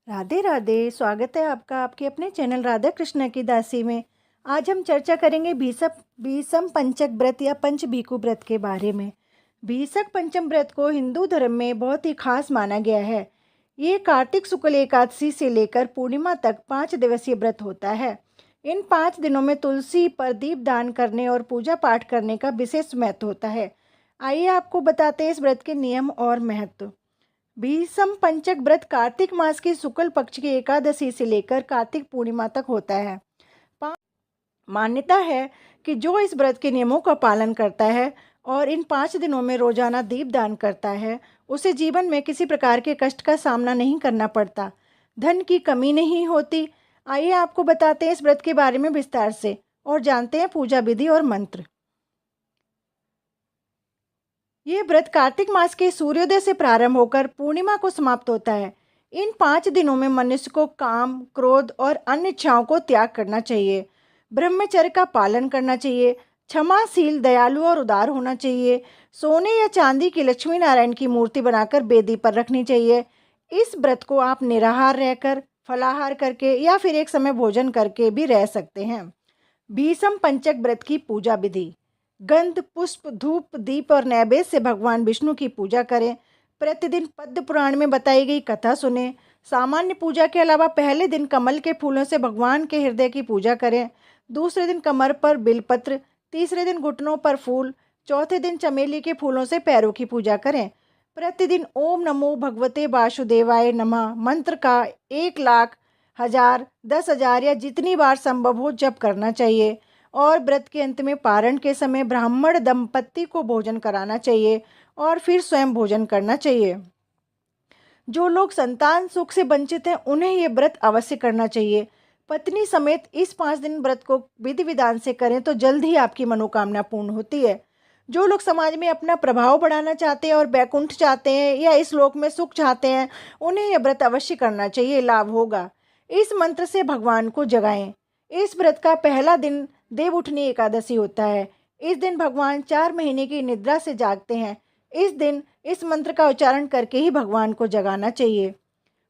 राधे राधे। स्वागत है आपका आपके अपने चैनल राधा कृष्ण की दासी में। आज हम चर्चा करेंगे भीषम पंचक व्रत या पंच भीखु व्रत के बारे में। भीषक पंचम व्रत को हिंदू धर्म में बहुत ही खास माना गया है। ये कार्तिक शुक्ल एकादशी से लेकर पूर्णिमा तक 5 दिवसीय व्रत होता है। इन 5 दिनों में तुलसी पर दीप दान करने और पूजा पाठ करने का विशेष महत्व होता है। आइए आपको बताते हैं इस व्रत के नियम और महत्व। भीषम पंचक व्रत कार्तिक मास की शुक्ल पक्ष की एकादशी से लेकर कार्तिक पूर्णिमा तक होता है। मान्यता है कि जो इस व्रत के नियमों का पालन करता है और इन 5 दिनों में रोजाना दीपदान करता है, उसे जीवन में किसी प्रकार के कष्ट का सामना नहीं करना पड़ता, धन की कमी नहीं होती। आइए आपको बताते हैं इस व्रत के बारे में विस्तार से और जानते हैं पूजा विधि और मंत्र। ये व्रत कार्तिक मास के सूर्योदय से प्रारंभ होकर पूर्णिमा को समाप्त होता है। इन 5 दिनों में मनुष्य को काम, क्रोध और अन्य इच्छाओं को त्याग करना चाहिए। ब्रह्मचर्य का पालन करना चाहिए। क्षमाशील, दयालु और उदार होना चाहिए। सोने या चांदी की लक्ष्मी नारायण की मूर्ति बनाकर वेदी पर रखनी चाहिए। इस व्रत को आप निराहार रहकर, फलाहार करके या फिर एक समय भोजन करके भी रह सकते हैं। भीषम पंचक व्रत की पूजा विधि। गंध, पुष्प, धूप, दीप और नैवेद्य से भगवान विष्णु की पूजा करें। प्रतिदिन पद्म पुराण में बताई गई कथा सुने। सामान्य पूजा के अलावा पहले दिन कमल के फूलों से भगवान के हृदय की पूजा करें। दूसरे दिन कमर पर बिलपत्र, तीसरे दिन घुटनों पर फूल, चौथे दिन चमेली के फूलों से पैरों की पूजा करें। प्रतिदिन ओम नमो भगवते वासुदेवाय नमः मंत्र का 1,00,000, 1000, 10,000 या जितनी बार संभव हो जप करना चाहिए। और व्रत के अंत में पारण के समय ब्राह्मण दंपत्ति को भोजन कराना चाहिए और फिर स्वयं भोजन करना चाहिए। जो लोग संतान सुख से वंचित हैं उन्हें ये व्रत अवश्य करना चाहिए। पत्नी समेत इस 5 दिन व्रत को विधि विधान से करें तो जल्द ही आपकी मनोकामना पूर्ण होती है। जो लोग समाज में अपना प्रभाव बढ़ाना चाहते हैं और बैकुंठ चाहते हैं या इस लोक में सुख चाहते हैं, उन्हें यह व्रत अवश्य करना चाहिए, लाभ होगा। इस मंत्र से भगवान को जगाएं। इस व्रत का पहला दिन देव उठनी एकादशी होता है। इस दिन भगवान 4 महीने की निद्रा से जागते हैं। इस दिन इस मंत्र का उच्चारण करके ही भगवान को जगाना चाहिए।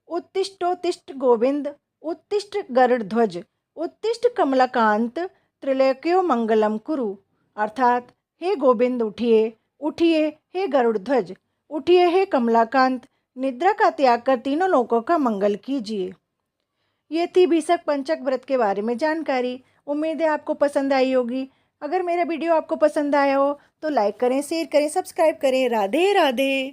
उत्तिष्ठोत्तिष्ठ गोविंद, उत्तिष्ठ गरुड़ध्वज, उत्तिष्ठ कमलाकांत, त्रिलोक्यो मंगलम कुरु। अर्थात हे गोविंद उठिए, उठिए हे गरुड़ध्वज, उठिए हे कमलाकांत, निद्रा का त्याग कर तीनों लोकों का मंगल कीजिए। ये थी भीषक पंचक व्रत के बारे में जानकारी। उम्मीद है आपको पसंद आई होगी। अगर मेरा वीडियो आपको पसंद आया हो तो लाइक करें, शेयर करें, सब्सक्राइब करें। राधे राधे।